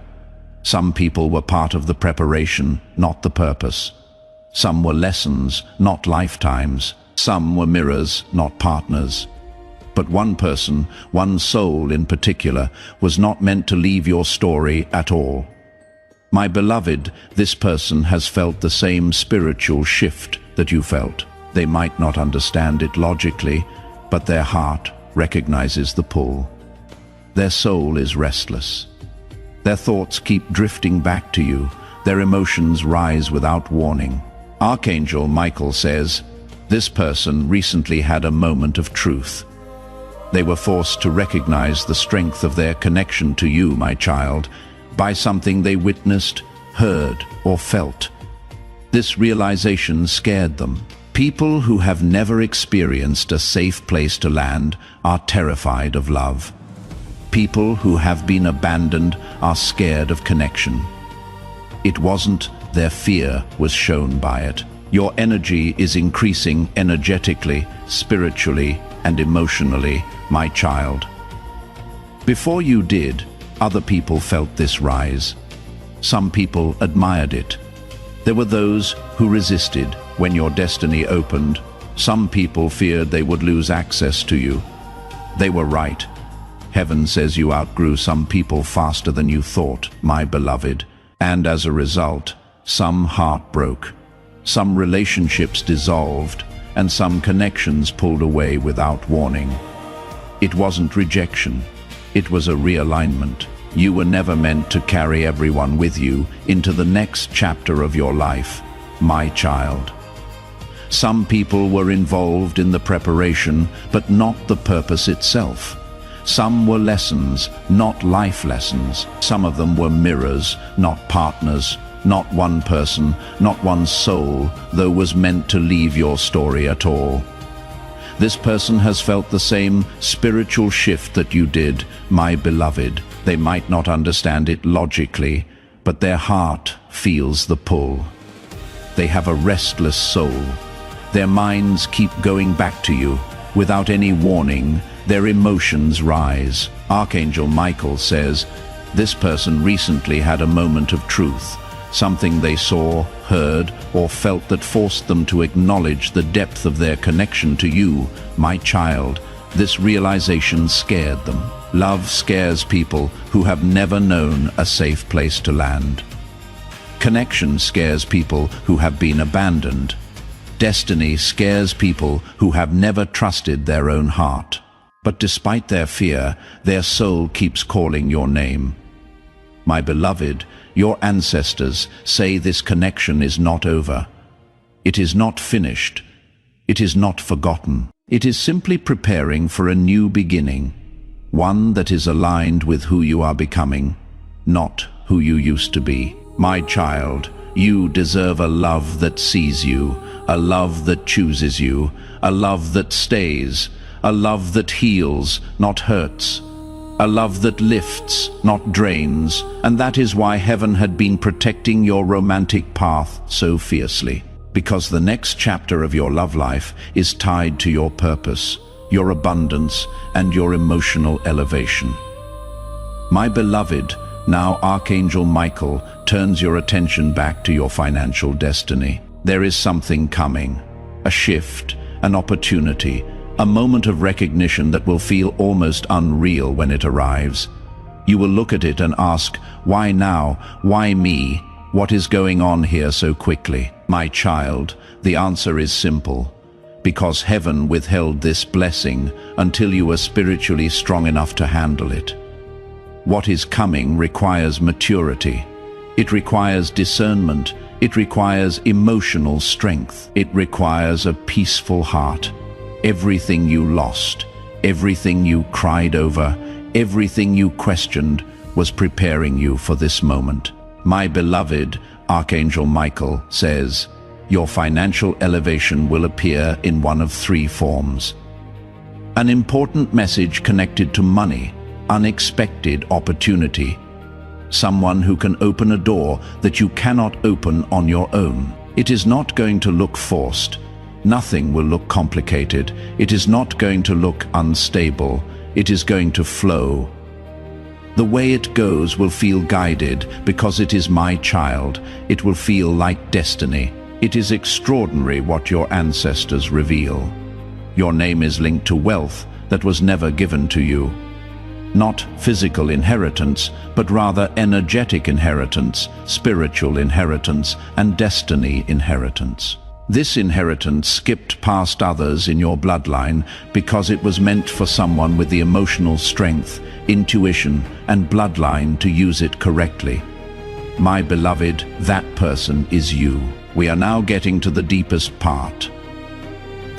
Some people were part of the preparation, not the purpose. Some were lessons, not lifetimes. Some were mirrors, not partners. But one person, one soul in particular, was not meant to leave your story at all. My beloved, this person has felt the same spiritual shift that you felt. They might not understand it logically, but their heart recognizes the pull. Their soul is restless. Their thoughts keep drifting back to you. Their emotions rise without warning. Archangel Michael says, This person recently had a moment of truth. They were forced to recognize the strength of their connection to you, my child, by something they witnessed, heard, or felt. This realization scared them. People who have never experienced a safe place to land are terrified of love. People who have been abandoned are scared of connection. It wasn't their fear was shown by it. Your energy is increasing energetically, spiritually, and emotionally, my child. Before you did, other people felt this rise. Some people admired it. There were those who resisted when your destiny opened. Some people feared they would lose access to you. They were right. Heaven says you outgrew some people faster than you thought, my beloved, and as a result, some heart broke. Some relationships dissolved, and some connections pulled away without warning. It wasn't rejection, it was a realignment. You were never meant to carry everyone with you into the next chapter of your life, my child. Some people were involved in the preparation, but not the purpose itself. Some were lessons, not life lessons. Some of them were mirrors, not partners. Not one person, not one soul, though was meant to leave your story at all. This person has felt the same spiritual shift that you did, my beloved. They might not understand it logically, but their heart feels the pull. They have a restless soul. Their minds keep going back to you. Without any warning, their emotions rise. Archangel Michael says, this person recently had a moment of truth. Something they saw, heard, or felt that forced them to acknowledge the depth of their connection to you, my child. This realization scared them. Love scares people who have never known a safe place to land. Connection scares people who have been abandoned. Destiny scares people who have never trusted their own heart. But despite their fear, their soul keeps calling your name. My beloved, your ancestors say this connection is not over. It is not finished. It is not forgotten. It is simply preparing for a new beginning, one that is aligned with who you are becoming, not who you used to be. My child, you deserve a love that sees you, a love that chooses you, a love that stays, a love that heals, not hurts. A love that lifts, not drains, and that is why heaven had been protecting your romantic path so fiercely. Because the next chapter of your love life is tied to your purpose, your abundance, and your emotional elevation. My beloved, now Archangel Michael turns your attention back to your financial destiny. There is something coming, a shift, an opportunity, a moment of recognition that will feel almost unreal when it arrives. You will look at it and ask, why now? Why me? What is going on here so quickly? My child, the answer is simple. Because heaven withheld this blessing until you are spiritually strong enough to handle it. What is coming requires maturity. It requires discernment. It requires emotional strength. It requires a peaceful heart. Everything you lost, everything you cried over, everything you questioned was preparing you for this moment. My beloved, Archangel Michael says, your financial elevation will appear in one of three forms. An important message connected to money, unexpected opportunity. Someone who can open a door that you cannot open on your own. It is not going to look forced. Nothing will look complicated. It is not going to look unstable. It is going to flow. The way it goes will feel guided because it is my child. It will feel like destiny. It is extraordinary what your ancestors reveal. Your name is linked to wealth that was never given to you. Not physical inheritance, but rather energetic inheritance, spiritual inheritance, and destiny inheritance. This inheritance skipped past others in your bloodline because it was meant for someone with the emotional strength, intuition, and bloodline to use it correctly. My beloved, that person is you. We are now getting to the deepest part.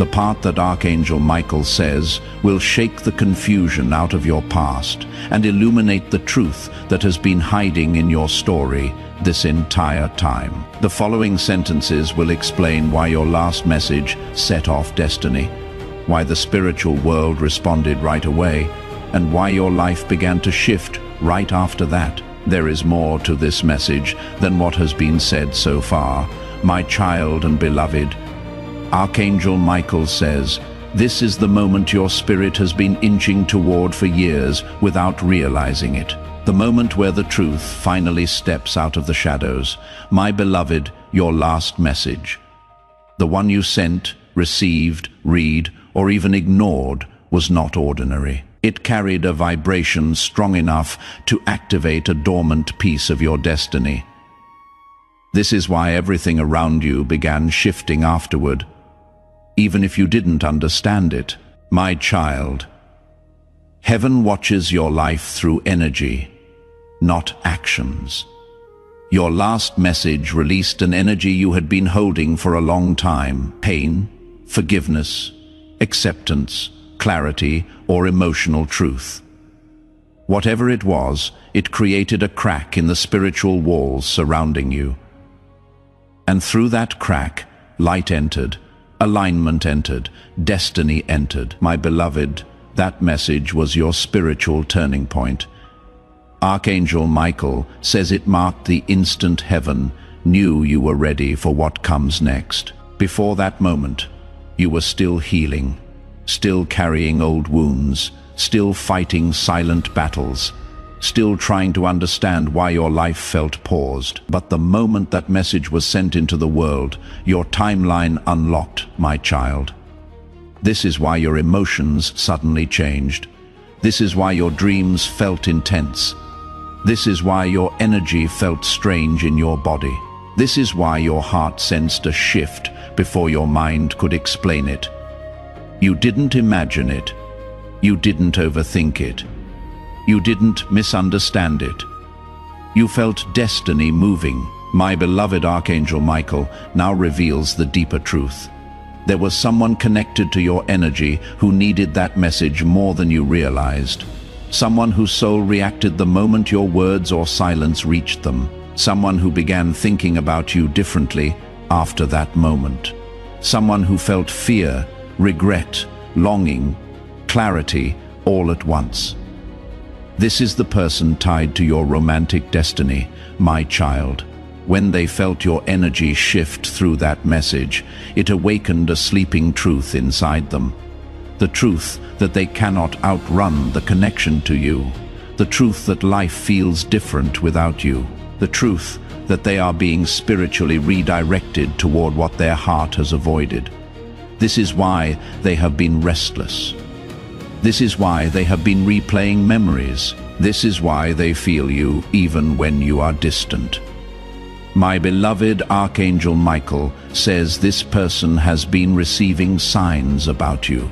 The part that Archangel Michael says will shake the confusion out of your past and illuminate the truth that has been hiding in your story this entire time. The following sentences will explain why your last message set off destiny, why the spiritual world responded right away, and why your life began to shift right after that. There is more to this message than what has been said so far. My child and beloved, Archangel Michael says, this is the moment your spirit has been inching toward for years without realizing it. The moment where the truth finally steps out of the shadows. My beloved, your last message, the one you sent, received, read, or even ignored, was not ordinary. It carried a vibration strong enough to activate a dormant piece of your destiny. This is why everything around you began shifting afterward, even if you didn't understand it. My child, heaven watches your life through energy, not actions. Your last message released an energy you had been holding for a long time: pain, forgiveness, acceptance, clarity, or emotional truth. Whatever it was, it created a crack in the spiritual walls surrounding you. And through that crack, light entered, alignment entered, destiny entered. My beloved, that message was your spiritual turning point. Archangel Michael says it marked the instant heaven knew you were ready for what comes next. Before that moment, you were still healing, still carrying old wounds, still fighting silent battles, still trying to understand why your life felt paused. But the moment that message was sent into the world, your timeline unlocked, my child. This is why your emotions suddenly changed. This is why your dreams felt intense. This is why your energy felt strange in your body. This is why your heart sensed a shift before your mind could explain it. You didn't imagine it. You didn't overthink it. You didn't misunderstand it. You felt destiny moving. My beloved Archangel Michael now reveals the deeper truth. There was someone connected to your energy who needed that message more than you realized. Someone whose soul reacted the moment your words or silence reached them. Someone who began thinking about you differently after that moment. Someone who felt fear, regret, longing, clarity, all at once. This is the person tied to your romantic destiny, my child. When they felt your energy shift through that message, it awakened a sleeping truth inside them. The truth that they cannot outrun the connection to you. The truth that life feels different without you. The truth that they are being spiritually redirected toward what their heart has avoided. This is why they have been restless. This is why they have been replaying memories. This is why they feel you even when you are distant. My beloved Archangel Michael says this person has been receiving signs about you.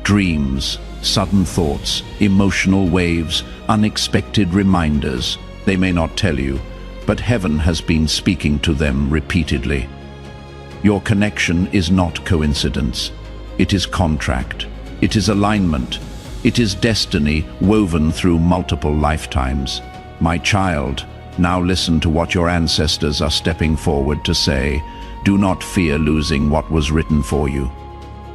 Dreams, sudden thoughts, emotional waves, unexpected reminders. They may not tell you, but heaven has been speaking to them repeatedly. Your connection is not coincidence. It is contract. It is alignment. It is destiny woven through multiple lifetimes. My child, now listen to what your ancestors are stepping forward to say. Do not fear losing what was written for you.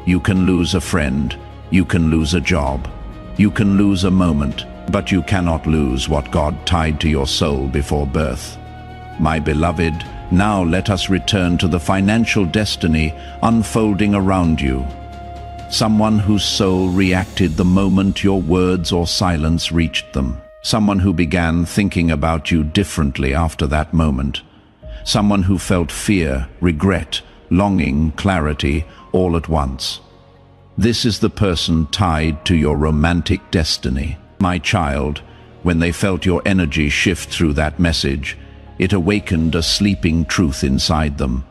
You can lose a friend. You can lose a job. You can lose a moment, but you cannot lose what God tied to your soul before birth. My beloved, now let us return to the financial destiny unfolding around you. Someone whose soul reacted the moment your words or silence reached them. Someone who began thinking about you differently after that moment. Someone who felt fear, regret, longing, clarity, all at once. This is the person tied to your romantic destiny. My child, when they felt your energy shift through that message, it awakened a sleeping truth inside them.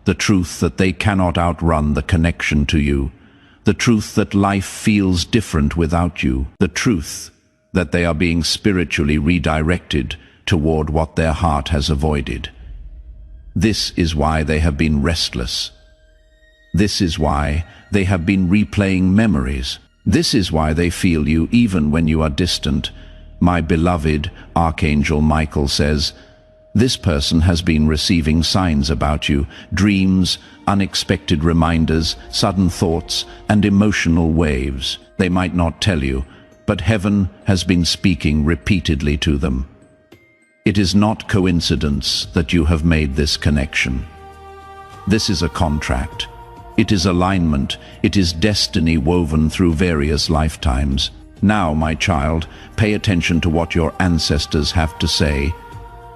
The truth that they cannot outrun the connection to you. The truth that life feels different without you. The truth that they are being spiritually redirected toward what their heart has avoided. This is why they have been restless. This is why they have been replaying memories. This is why they feel you even when you are distant. My beloved, Archangel Michael says, this person has been receiving signs about you, dreams, unexpected reminders, sudden thoughts, and emotional waves. They might not tell you, but heaven has been speaking repeatedly to them. It is not coincidence that you have made this connection. This is a contract. It is alignment. It is destiny woven through various lifetimes. Now, my child, pay attention to what your ancestors have to say.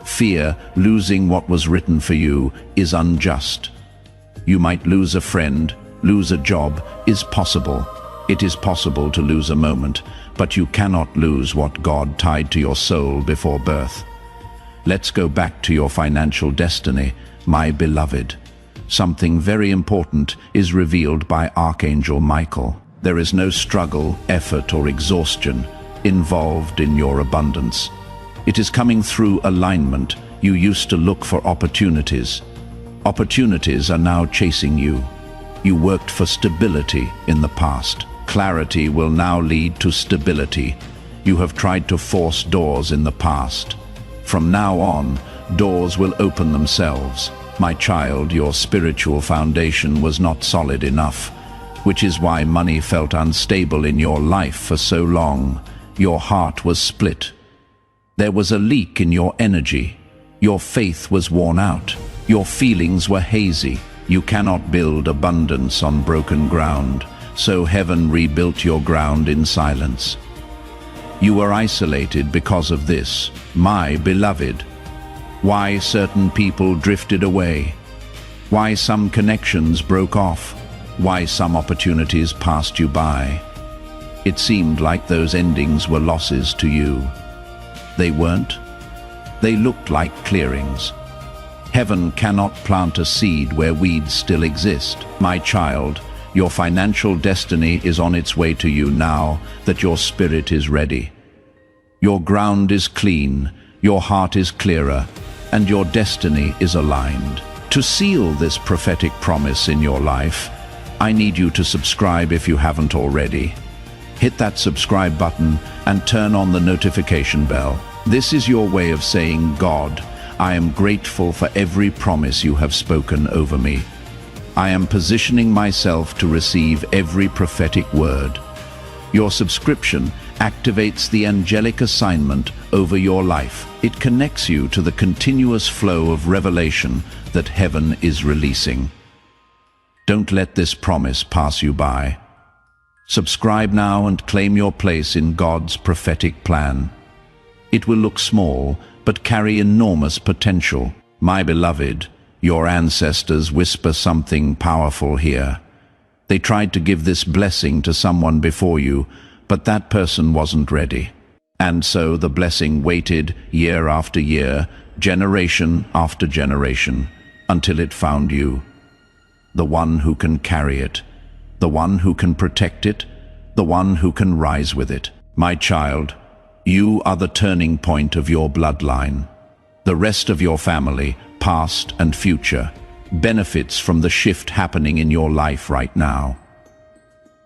Fear, losing what was written for you, is unjust. You might lose a friend, lose a job, is possible. It is possible to lose a moment, but you cannot lose what God tied to your soul before birth. Let's go back to your financial destiny, my beloved. Something very important is revealed by Archangel Michael. There is no struggle, effort, or exhaustion involved in your abundance. It is coming through alignment. You used to look for opportunities. Opportunities are now chasing you. You worked for stability in the past. Clarity will now lead to stability. You have tried to force doors in the past. From now on, doors will open themselves. My child, your spiritual foundation was not solid enough, which is why money felt unstable in your life for so long. Your heart was split. There was a leak in your energy. Your faith was worn out. Your feelings were hazy. You cannot build abundance on broken ground, so heaven rebuilt your ground in silence. You were isolated because of this, my beloved. Why certain people drifted away, why some connections broke off, why some opportunities passed you by. It seemed like those endings were losses to you. They weren't. They looked like clearings. Heaven cannot plant a seed where weeds still exist. My child, your financial destiny is on its way to you now that your spirit is ready. Your ground is clean, your heart is clearer, and your destiny is aligned. To seal this prophetic promise in your life, I need you to subscribe if you haven't already. Hit that subscribe button and turn on the notification bell. This is your way of saying, God, I am grateful for every promise you have spoken over me. I am positioning myself to receive every prophetic word. Your subscription activates the angelic assignment over your life. It connects you to the continuous flow of revelation that heaven is releasing. Don't let this promise pass you by. Subscribe now and claim your place in God's prophetic plan. It will look small, but carry enormous potential. My beloved, your ancestors whisper something powerful here. They tried to give this blessing to someone before you, but that person wasn't ready. And so the blessing waited year after year, generation after generation, until it found you. The one who can carry it, the one who can protect it, the one who can rise with it. My child, you are the turning point of your bloodline. The rest of your family, past and future, benefits from the shift happening in your life right now.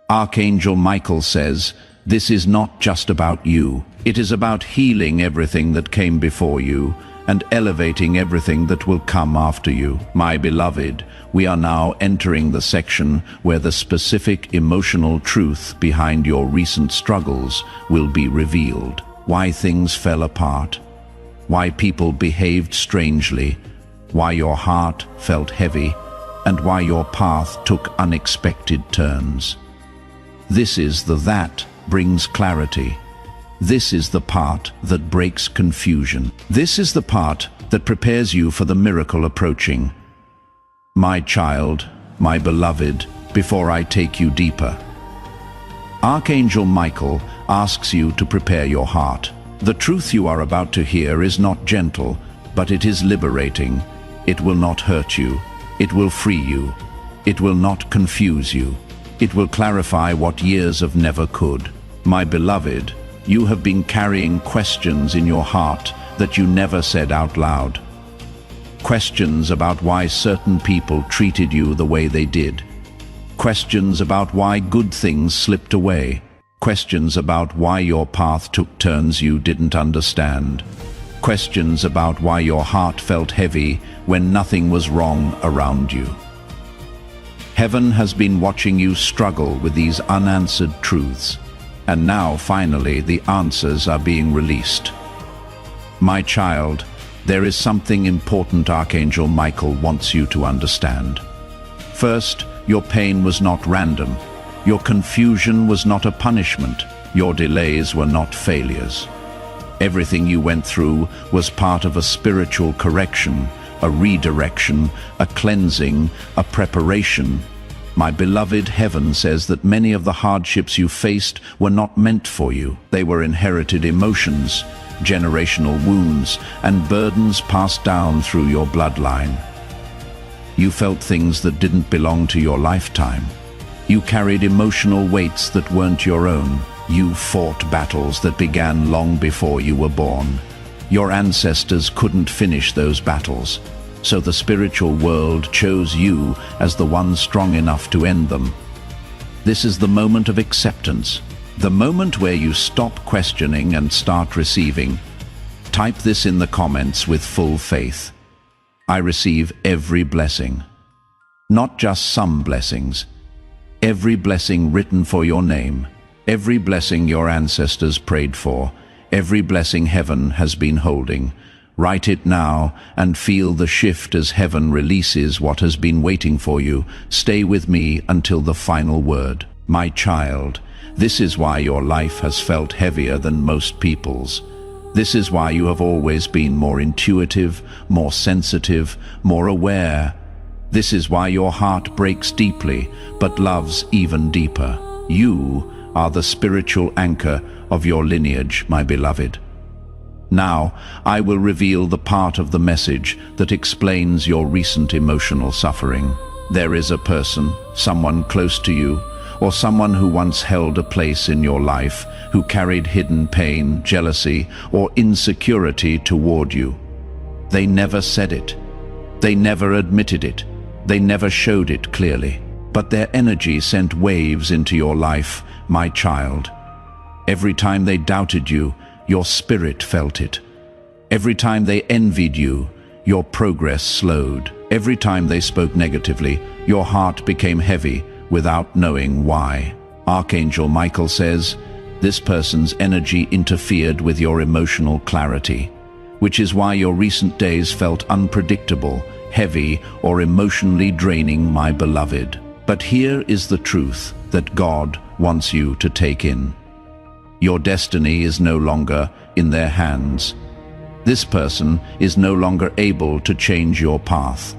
Archangel Michael says, this is not just about you. It is about healing everything that came before you and elevating everything that will come after you. My beloved, we are now entering the section where the specific emotional truth behind your recent struggles will be revealed. Why things fell apart, why people behaved strangely, why your heart felt heavy, and why your path took unexpected turns. This is the that brings clarity. This is the part that breaks confusion. This is the part that prepares you for the miracle approaching. My child, my beloved, before I take you deeper, Archangel Michael asks you to prepare your heart. The truth you are about to hear is not gentle, but it is liberating. It will not hurt you. It will free you. It will not confuse you. It will clarify what years of never could. My beloved, you have been carrying questions in your heart that you never said out loud. Questions about why certain people treated you the way they did. Questions about why good things slipped away. Questions about why your path took turns you didn't understand. Questions about why your heart felt heavy when nothing was wrong around you. Heaven has been watching you struggle with these unanswered truths, and now finally the answers are being released. My child, there is something important Archangel Michael wants you to understand. First, your pain was not random. Your confusion was not a punishment. Your delays were not failures. Everything you went through was part of a spiritual correction, a redirection, a cleansing, a preparation. My beloved, heaven says that many of the hardships you faced were not meant for you. They were inherited emotions, generational wounds, and burdens passed down through your bloodline. You felt things that didn't belong to your lifetime. You carried emotional weights that weren't your own. You fought battles that began long before you were born. Your ancestors couldn't finish those battles, so the spiritual world chose you as the one strong enough to end them. This is the moment of acceptance, the moment where you stop questioning and start receiving. Type this in the comments with full faith. I receive every blessing. Not just some blessings. Every blessing written for your name. Every blessing your ancestors prayed for. Every blessing heaven has been holding. Write it now and feel the shift as heaven releases what has been waiting for you. Stay with me until the final word. My child, this is why your life has felt heavier than most people's. This is why you have always been more intuitive, more sensitive, more aware. This is why your heart breaks deeply, but loves even deeper. You are the spiritual anchor of your lineage, my beloved. Now, I will reveal the part of the message that explains your recent emotional suffering. There is a person, someone close to you, or someone who once held a place in your life, who carried hidden pain, jealousy, or insecurity toward you. They never said it. They never admitted it. They never showed it clearly. But their energy sent waves into your life, my child. Every time they doubted you, your spirit felt it. Every time they envied you, your progress slowed. Every time they spoke negatively, your heart became heavy without knowing why. Archangel Michael says, this person's energy interfered with your emotional clarity, which is why your recent days felt unpredictable, heavy, or emotionally draining, my beloved. But here is the truth that God wants you to take in. Your destiny is no longer in their hands. This person is no longer able to change your path.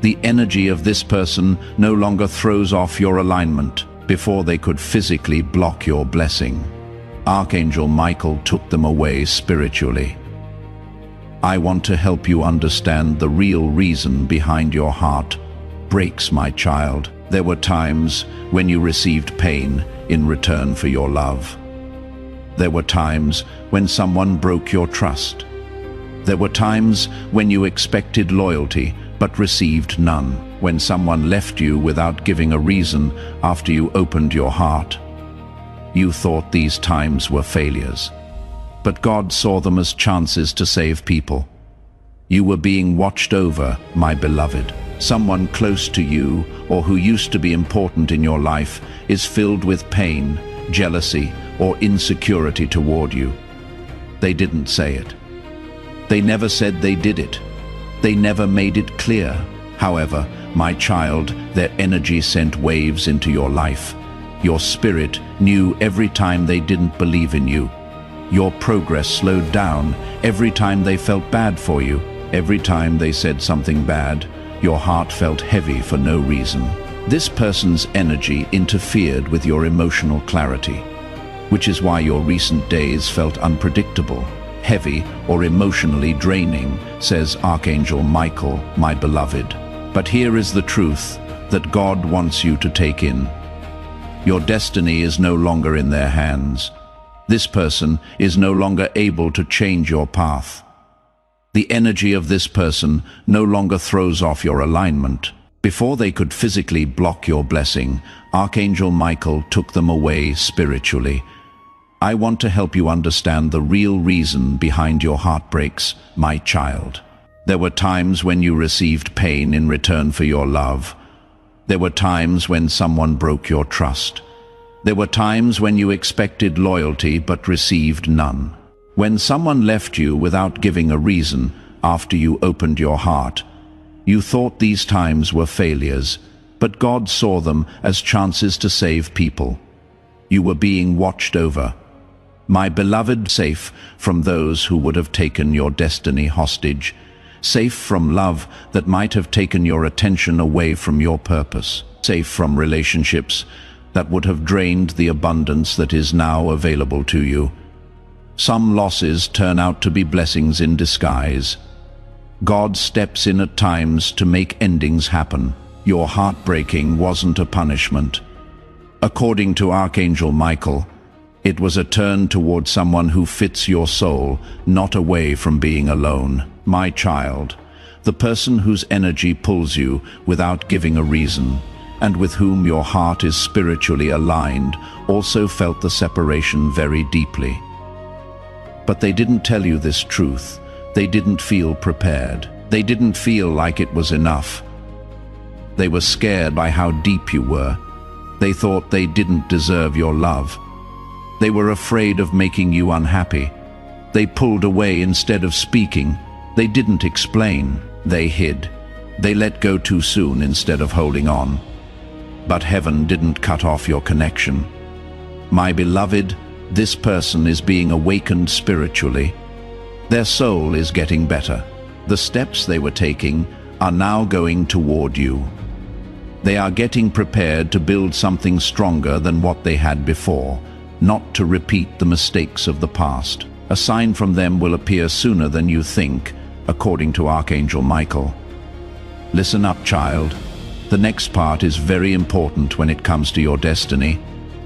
The energy of this person no longer throws off your alignment before they could physically block your blessing. Archangel Michael took them away spiritually. I want to help you understand the real reason behind your heart breaks, my child. There were times when you received pain in return for your love. There were times when someone broke your trust. There were times when you expected loyalty but received none, when someone left you without giving a reason after you opened your heart. You thought these times were failures, but God saw them as chances to save people. You were being watched over, my beloved. Someone close to you or who used to be important in your life is filled with pain, jealousy, or insecurity toward you. They didn't say it. They never said they did it. They never made it clear. However, my child, their energy sent waves into your life. Your spirit knew every time they didn't believe in you. Your progress slowed down every time they felt bad for you. Every time they said something bad, your heart felt heavy for no reason. This person's energy interfered with your emotional clarity, which is why your recent days felt unpredictable, heavy, or emotionally draining, says Archangel Michael, my beloved. But here is the truth that God wants you to take in. Your destiny is no longer in their hands. This person is no longer able to change your path. The energy of this person no longer throws off your alignment Before they could physically block your blessing, Archangel Michael took them away spiritually. I want to help you understand the real reason behind your heartbreaks, my child. There were times when you received pain in return for your love. There were times when someone broke your trust. There were times when you expected loyalty but received none. When someone left you without giving a reason after you opened your heart, you thought these times were failures, but God saw them as chances to save people. You were being watched over. My beloved, safe from those who would have taken your destiny hostage, safe from love that might have taken your attention away from your purpose, safe from relationships that would have drained the abundance that is now available to you. Some losses turn out to be blessings in disguise. God steps in at times to make endings happen. Your heartbreaking wasn't a punishment. According to Archangel Michael, it was a turn toward someone who fits your soul, not away from being alone. My child, the person whose energy pulls you without giving a reason, and with whom your heart is spiritually aligned, also felt the separation very deeply. But they didn't tell you this truth. They didn't feel prepared. They didn't feel like it was enough. They were scared by how deep you were. They thought they didn't deserve your love. They were afraid of making you unhappy. They pulled away instead of speaking. They didn't explain. They hid. They let go too soon instead of holding on. But heaven didn't cut off your connection. My beloved, this person is being awakened spiritually. Their soul is getting better. The steps they were taking are now going toward you. They are getting prepared to build something stronger than what they had before, not to repeat the mistakes of the past. A sign from them will appear sooner than you think, according to Archangel Michael. Listen up, child. The next part is very important when it comes to your destiny.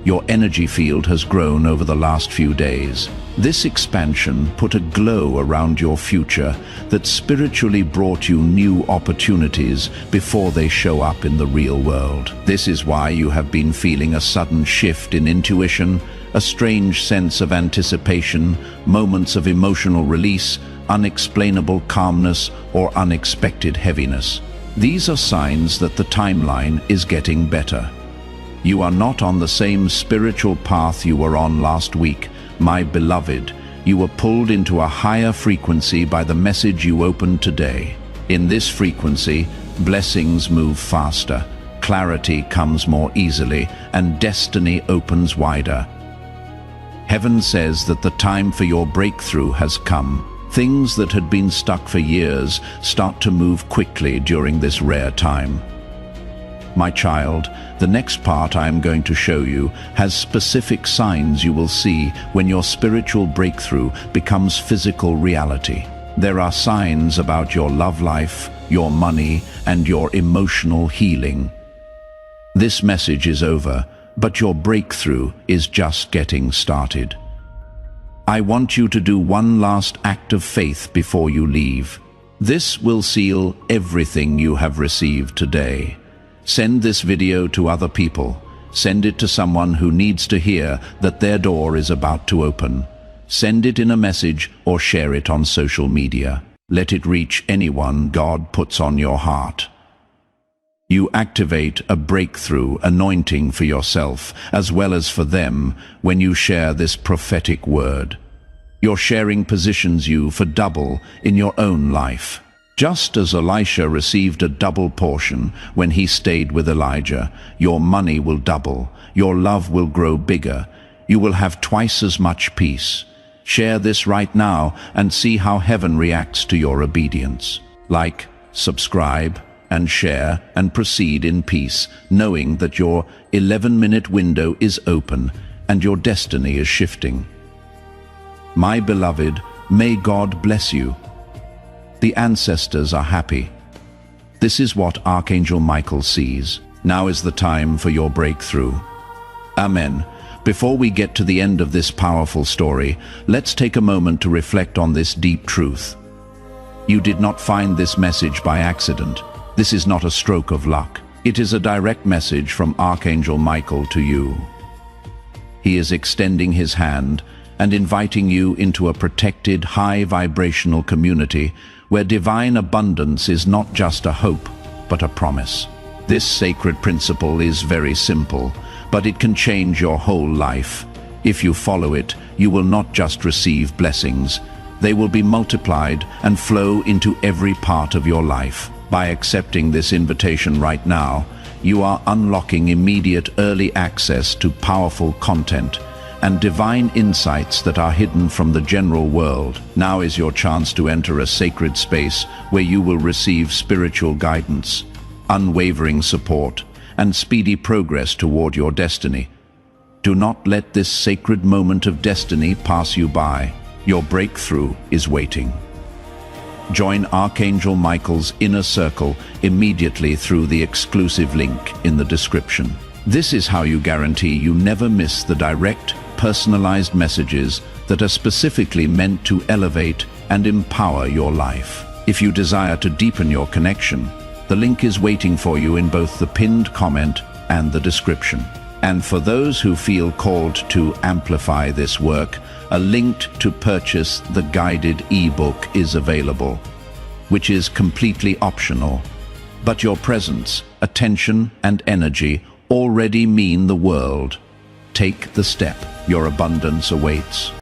Your energy field has grown over the last few days. This expansion put a glow around your future that spiritually brought you new opportunities before they show up in the real world. This is why you have been feeling a sudden shift in intuition, a strange sense of anticipation, moments of emotional release, unexplainable calmness, or unexpected heaviness. These are signs that the timeline is getting better. You are not on the same spiritual path you were on last week, my beloved. You were pulled into a higher frequency by the message you opened today. In this frequency, blessings move faster, clarity comes more easily, and destiny opens wider. Heaven says that the time for your breakthrough has come. Things that had been stuck for years start to move quickly during this rare time. My child, the next part I am going to show you has specific signs you will see when your spiritual breakthrough becomes physical reality. There are signs about your love life, your money, and your emotional healing. This message is over, but your breakthrough is just getting started. I want you to do one last act of faith before you leave. This will seal everything you have received today. Send this video to other people. Send it to someone who needs to hear that their door is about to open. Send it in a message or share it on social media. Let it reach anyone God puts on your heart. You activate a breakthrough anointing for yourself as well as for them when you share this prophetic word. Your sharing positions you for double in your own life. Just as Elisha received a double portion when he stayed with Elijah, your money will double, your love will grow bigger, you will have twice as much peace. Share this right now and see how heaven reacts to your obedience. Like, subscribe, and share, and proceed in peace, knowing that your 11-minute window is open and your destiny is shifting. My beloved, may God bless you. The ancestors are happy. This is what Archangel Michael sees. Now is the time for your breakthrough. Amen. Before we get to the end of this powerful story, let's take a moment to reflect on this deep truth. You did not find this message by accident. This is not a stroke of luck. It is a direct message from Archangel Michael to you. He is extending his hand and inviting you into a protected, high-vibrational community where divine abundance is not just a hope, but a promise. This sacred principle is very simple, but it can change your whole life. If you follow it, you will not just receive blessings. They will be multiplied and flow into every part of your life. By accepting this invitation right now, you are unlocking immediate early access to powerful content and divine insights that are hidden from the general world. Now is your chance to enter a sacred space where you will receive spiritual guidance, unwavering support, and speedy progress toward your destiny. Do not let this sacred moment of destiny pass you by. Your breakthrough is waiting. Join Archangel Michael's inner circle immediately through the exclusive link in the description. This is how you guarantee you never miss the direct, personalized messages that are specifically meant to elevate and empower your life. If you desire to deepen your connection, the link is waiting for you in both the pinned comment and the description. And for those who feel called to amplify this work, a link to purchase the guided ebook is available, which is completely optional. But your presence, attention, and energy already mean the world. Take the step. Your abundance awaits.